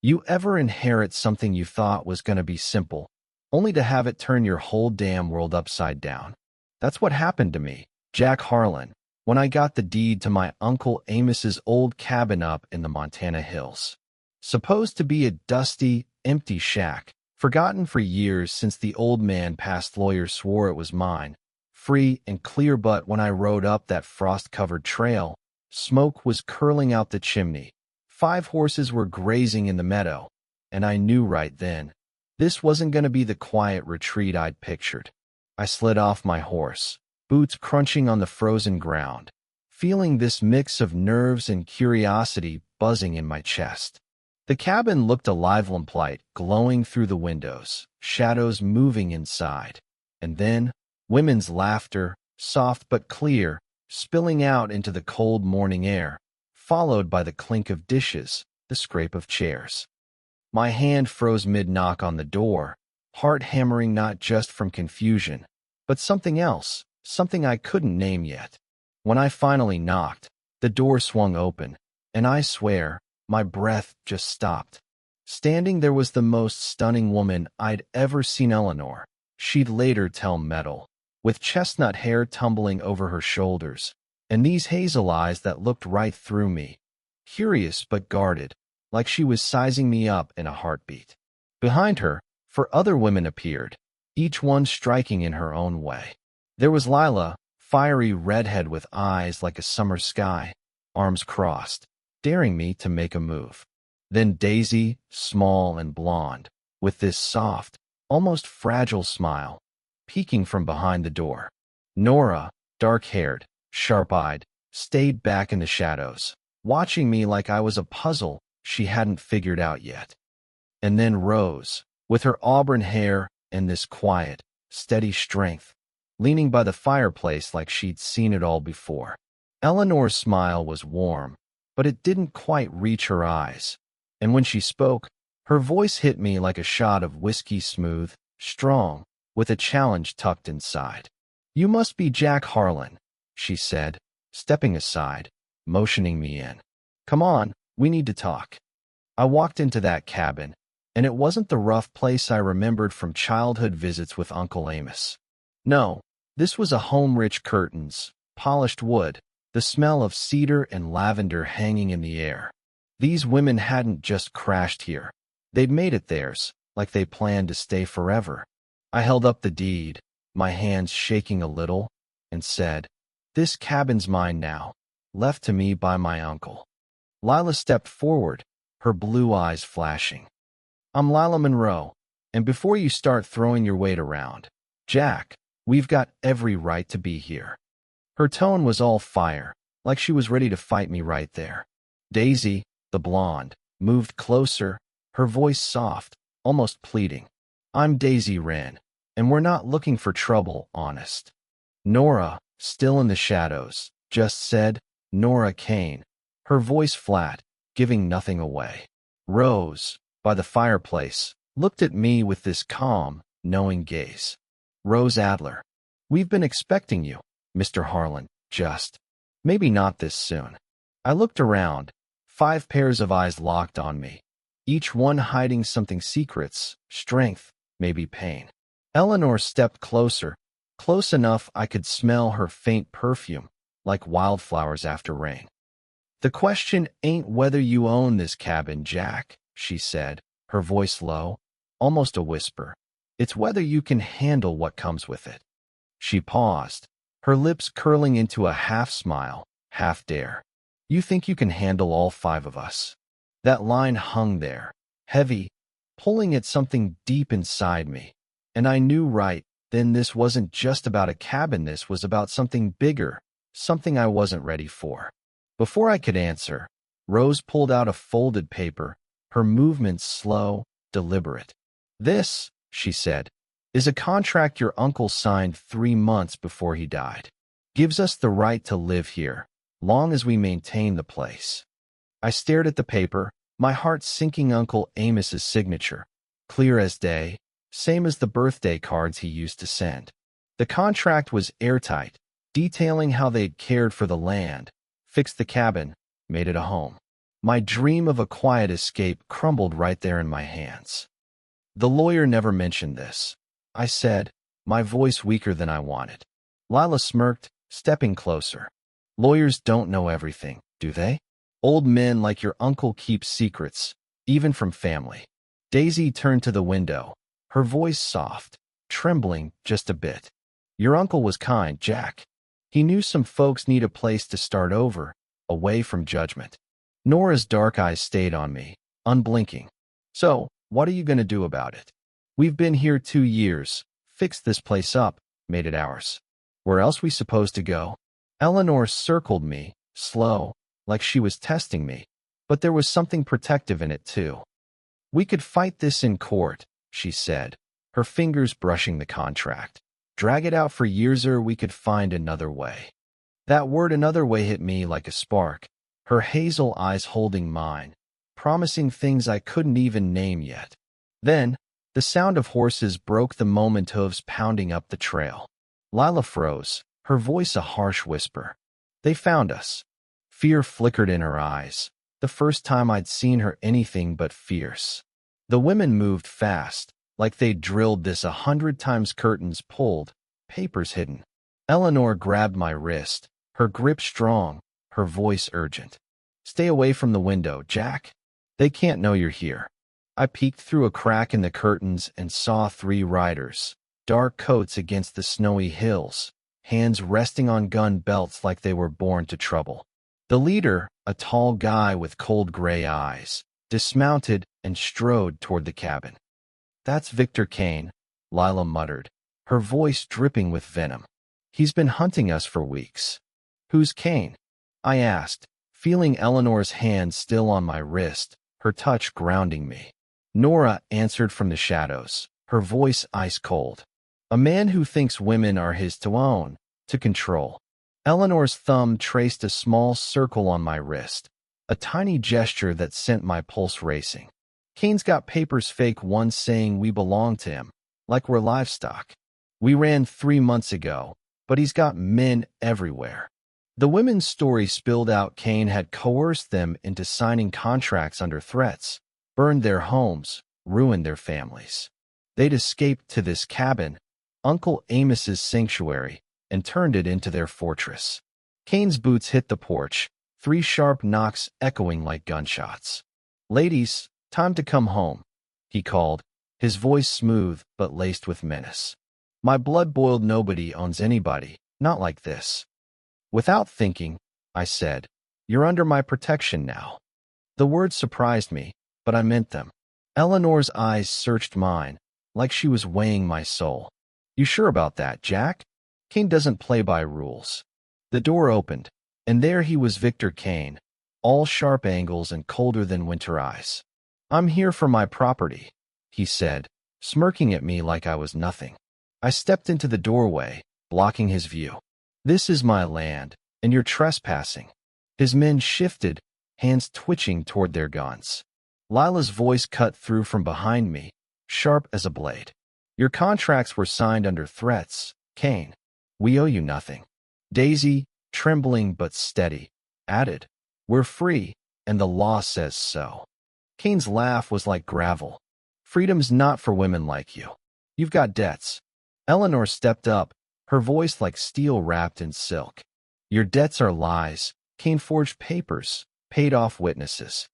You ever inherit something you thought was going to be simple, only to have it turn your whole damn world upside down? That's what happened to me, Jack Harlan, when I got the deed to my Uncle Amos's old cabin up in the Montana hills. Supposed to be a dusty, empty shack, forgotten for years since the old man past lawyer swore it was mine, free and clear, but when I rode up that frost-covered trail, smoke was curling out the chimney. 5 horses were grazing in the meadow, and I knew right then, this wasn't going to be the quiet retreat I'd pictured. I slid off my horse, boots crunching on the frozen ground, feeling this mix of nerves and curiosity buzzing in my chest. The cabin looked alive, lamplight glowing through the windows, shadows moving inside, and then women's laughter, soft but clear, spilling out into the cold morning air, followed by the clink of dishes, the scrape of chairs. My hand froze mid-knock on the door, heart hammering not just from confusion, but something else, something I couldn't name yet. When I finally knocked, the door swung open, and I swear, my breath just stopped. Standing there was the most stunning woman I'd ever seen. Eleanor, she'd later tell Metal, with chestnut hair tumbling over her shoulders, and these hazel eyes that looked right through me, curious but guarded, like she was sizing me up in a heartbeat. Behind her, 4 other women appeared, each one striking in her own way. There was Lila, fiery redhead with eyes like a summer sky, arms crossed, daring me to make a move. Then Daisy, small and blonde, with this soft, almost fragile smile, peeking from behind the door. Nora, dark-haired, sharp-eyed, stayed back in the shadows, watching me like I was a puzzle she hadn't figured out yet. And then Rose, with her auburn hair and this quiet, steady strength, leaning by the fireplace like she'd seen it all before. Eleanor's smile was warm, but it didn't quite reach her eyes, and when she spoke, her voice hit me like a shot of whiskey, smooth, strong, with a challenge tucked inside. "You must be Jack Harlan," she said, stepping aside, motioning me in. "Come on, we need to talk." I walked into that cabin, and it wasn't the rough place I remembered from childhood visits with Uncle Amos. No, this was a home, rich curtains, polished wood, the smell of cedar and lavender hanging in the air. These women hadn't just crashed here. They'd made it theirs, like they planned to stay forever. I held up the deed, my hands shaking a little, and said, "This cabin's mine now, left to me by my uncle." Lila stepped forward, her blue eyes flashing. "I'm Lila Monroe, and before you start throwing your weight around, Jack, we've got every right to be here." Her tone was all fire, like she was ready to fight me right there. Daisy, the blonde, moved closer, her voice soft, almost pleading. "I'm Daisy Wren, and we're not looking for trouble, honest." Nora, still in the shadows, just said, "Nora Kane," her voice flat, giving nothing away. Rose, by the fireplace, looked at me with this calm, knowing gaze. "Rose Adler, we've been expecting you, Mr. Harlan, just maybe not this soon." I looked around, 5 pairs of eyes locked on me, each one hiding something: secrets, strength, maybe pain. Eleanor stepped closer, close enough I could smell her faint perfume, like wildflowers after rain. "The question ain't whether you own this cabin, Jack," she said, her voice low, almost a whisper. "It's whether you can handle what comes with it." She paused, her lips curling into a half-smile, half-dare. "You think you can handle all 5 of us?" That line hung there, heavy, pulling at something deep inside me, and I knew right then this wasn't just about a cabin, this was about something bigger, something I wasn't ready for. Before I could answer, Rose pulled out a folded paper, her movements slow, deliberate. "This," she said, "is a contract your uncle signed 3 months before he died. Gives us the right to live here, long as we maintain the place." I stared at the paper, my heart sinking. Uncle Amos's signature, clear as day, same as the birthday cards he used to send. The contract was airtight, detailing how they'd cared for the land, fixed the cabin, made it a home. My dream of a quiet escape crumbled right there in my hands. The lawyer never mentioned this, I said, my voice weaker than I wanted. Lila smirked, stepping closer. Lawyers don't know everything, do they? Old men like your uncle keep secrets, even from family. Daisy turned to the window, her voice soft, trembling just a bit. Your uncle was kind, Jack. He knew some folks need a place to start over, away from judgment. Nora's dark eyes stayed on me, unblinking. So, what are you going to do about it? We've been here 2 years, fixed this place up, made it ours. Where else we supposed to go? Eleanor circled me, slow, like she was testing me, but there was something protective in it too. We could fight this in court, she said, her fingers brushing the contract. Drag it out for years or we could find another way. That word another way hit me like a spark, her hazel eyes holding mine, promising things I couldn't even name yet. Then, the sound of horses broke the moment, hooves pounding up the trail. Lila froze, her voice a harsh whisper. They found us. Fear flickered in her eyes, the first time I'd seen her anything but fierce. The women moved fast, like they'd drilled this 100 times, curtains pulled, papers hidden. Eleanor grabbed my wrist, her grip strong, her voice urgent. Stay away from the window, Jack. They can't know you're here. I peeked through a crack in the curtains and saw 3 riders, dark coats against the snowy hills, hands resting on gun belts like they were born to trouble. The leader, a tall guy with cold gray eyes, dismounted and strode toward the cabin. That's Victor Kane, Lila muttered, her voice dripping with venom. He's been hunting us for weeks. Who's Kane? I asked, feeling Eleanor's hand still on my wrist, her touch grounding me. Nora answered from the shadows, her voice ice cold. A man who thinks women are his to own, to control. Eleanor's thumb traced a small circle on my wrist, a tiny gesture that sent my pulse racing. Kane's got papers, fake ones saying we belong to him, like we're livestock. We ran 3 months ago, but he's got men everywhere. The women's story spilled out. Kane had coerced them into signing contracts under threats, burned their homes, ruined their families. They'd escaped to this cabin, Uncle Amos's sanctuary, and turned it into their fortress. Kane's boots hit the porch, 3 sharp knocks echoing like gunshots. Ladies, time to come home, he called, his voice smooth but laced with menace. My blood boiled. Nobody owns anybody, not like this. Without thinking, I said, you're under my protection now. The words surprised me, but I meant them. Eleanor's eyes searched mine, like she was weighing my soul. You sure about that, Jack? Kane doesn't play by rules. The door opened, and there he was, Victor Kane, all sharp angles and colder than winter ice. I'm here for my property, he said, smirking at me like I was nothing. I stepped into the doorway, blocking his view. This is my land, and you're trespassing. His men shifted, hands twitching toward their guns. Lila's voice cut through from behind me, sharp as a blade. Your contracts were signed under threats, Kane. We owe you nothing. Daisy, trembling but steady, added, we're free, and the law says so. Kane's laugh was like gravel. Freedom's not for women like you. You've got debts. Eleanor stepped up, her voice like steel wrapped in silk. Your debts are lies. Kane forged papers, paid off witnesses.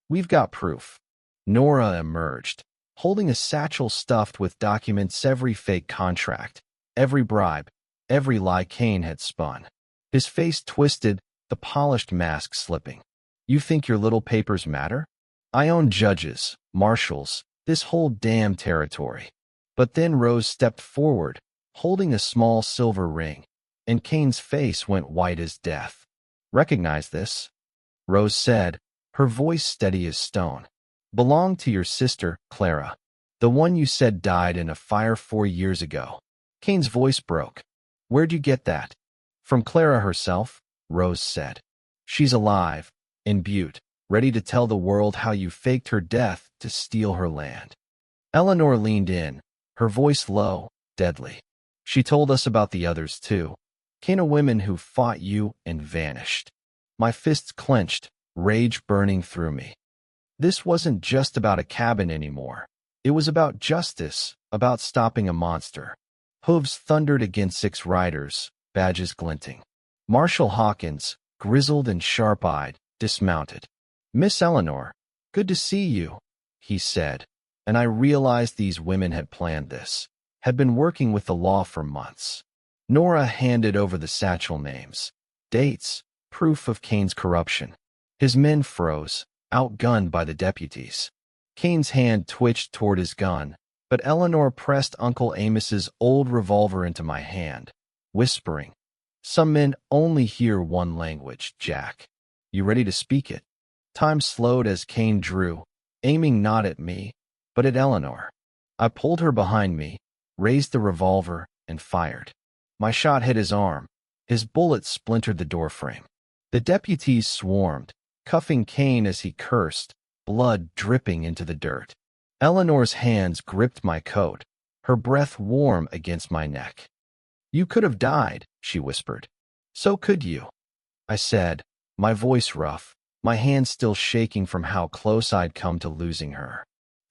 We've got proof. Nora emerged, holding a satchel stuffed with documents, every fake contract, every bribe, every lie Kane had spun. His face twisted, the polished mask slipping. You think your little papers matter? I own judges, marshals, this whole damn territory. But then Rose stepped forward, holding a small silver ring, and Kane's face went white as death. Recognize this? Rose said, her voice steady as stone. Belonged to your sister, Clara. The one you said died in a fire 4 years ago. Kane's voice broke. Where'd you get that? From Clara herself, Rose said. She's alive, in Butte, ready to tell the world how you faked her death to steal her land. Eleanor leaned in, her voice low, deadly. She told us about the others too. Kane, women who fought you and vanished. My fists clenched, rage burning through me. This wasn't just about a cabin anymore. It was about justice, about stopping a monster. Hooves thundered against 6 riders, badges glinting. Marshal Hawkins, grizzled and sharp-eyed, dismounted. "Miss Eleanor, good to see you," he said, and I realized these women had planned this, had been working with the law for months. Nora handed over the satchel names, dates, proof of Kane's corruption. His men froze, outgunned by the deputies. Kane's hand twitched toward his gun, but Eleanor pressed Uncle Amos's old revolver into my hand, whispering, "Some men only hear one language, Jack. You ready to speak it?" Time slowed as Kane drew, aiming not at me, but at Eleanor. I pulled her behind me, raised the revolver, and fired. My shot hit his arm. His bullet splintered the doorframe. The deputies swarmed, cuffing Kane as he cursed, blood dripping into the dirt. Eleanor's hands gripped my coat, her breath warm against my neck. "You could have died," she whispered. "So could you," I said, my voice rough, my hands still shaking from how close I'd come to losing her.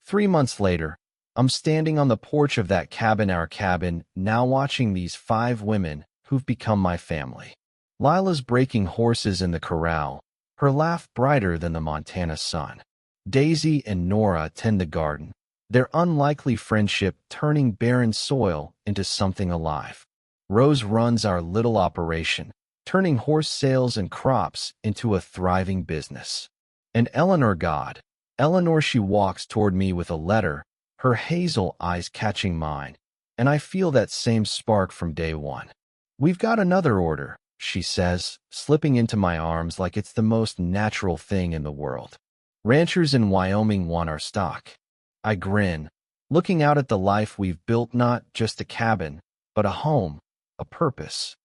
3 months later, I'm standing on the porch of that cabin, our cabin, now watching these 5 women who've become my family. Lila's breaking horses in the corral, her laugh brighter than the Montana sun. Daisy and Nora tend the garden, their unlikely friendship turning barren soil into something alive. Rose runs our little operation, turning horse sales and crops into a thriving business. And Eleanor, she walks toward me with a letter, her hazel eyes catching mine, and I feel that same spark from day one. "We've got another order," she says, slipping into my arms like it's the most natural thing in the world. "Ranchers in Wyoming want our stock." I grin, looking out at the life we've built, not just a cabin, but a home, a purpose.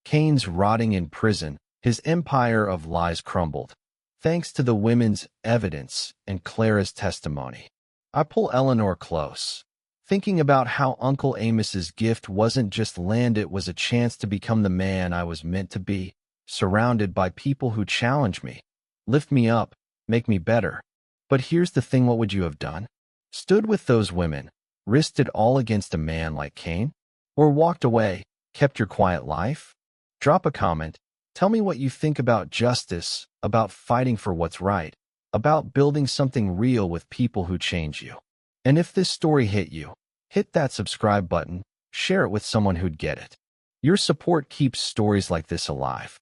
Kane's rotting in prison, his empire of lies crumbled, thanks to the women's evidence and Clara's testimony. I pull Eleanor close, thinking about how Uncle Amos's gift wasn't just land, it was a chance to become the man I was meant to be, surrounded by people who challenge me, lift me up, make me better. But here's the thing, what would you have done? Stood with those women, risked it all against a man like Kane? Or walked away, kept your quiet life? Drop a comment. Tell me what you think about justice, about fighting for what's right, about building something real with people who change you. And if this story hit you, hit that subscribe button, share it with someone who'd get it. Your support keeps stories like this alive.